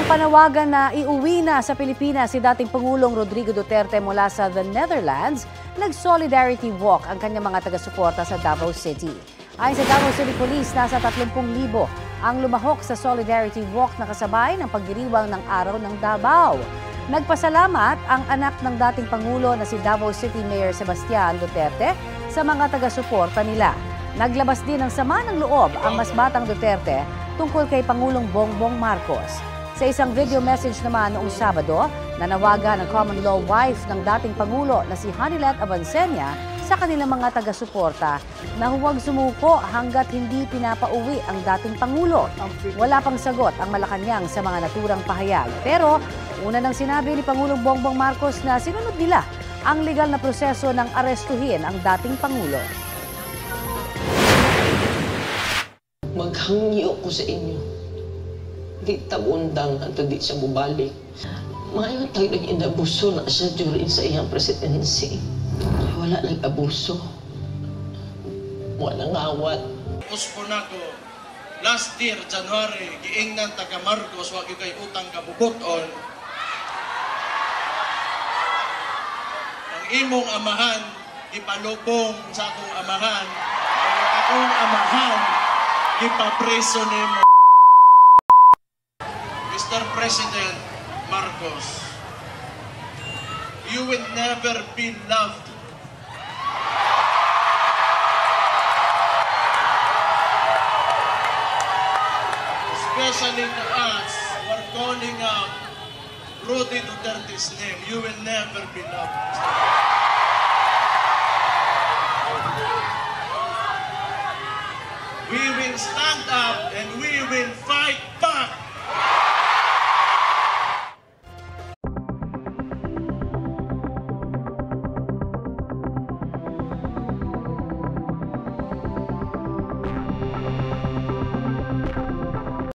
ng panawagan na iuwi na sa Pilipinas si dating Pangulong Rodrigo Duterte mula sa the Netherlands, nag-solidarity walk ang kanyang mga taga-suporta sa Davao City. Ayon sa Davao City Police, nasa 30,000 ang lumahok sa solidarity walk na kasabay ng pagdiriwang ng Araw ng Davao. Nagpasalamat ang anak ng dating Pangulo na si Davao City Mayor Sebastian Duterte sa mga taga-suporta nila. Naglabas din ng sama ng loob ang mas batang Duterte tungkol kay Pangulong Bongbong Marcos. Sa isang video message naman noong Sabado, nanawagan ng common law wife ng dating Pangulo na si Hanilet Abansenia sa kanilang mga taga-suporta na huwag sumuko hanggat hindi pinapauwi ang dating Pangulo. Wala pang sagot ang Malacanang sa mga naturang pahayag. Pero una nang sinabi ni Pangulong Bongbong Marcos na sinunod nila ang legal na proseso ng arestuhin ang dating Pangulo. Maghangyo ko sa inyo. Di tabundang hanto di siya bubalik. Maayon tayo nag-inabuso na siya during sa iyang presidency. Wala nag-abuso. Wala ngawat. Uspo na ko, last year, January, giingnan taga Marcos, wag yung kay utang kabubuton. Ang imong amahan, ipalubong sa akong amahan. Ang akong amahan, ipapreso nimo. Mr. President Marcos, you will never be loved. Especially to us who are calling out Rudy Duterte's name, you will never be loved. We will stand up and we will fight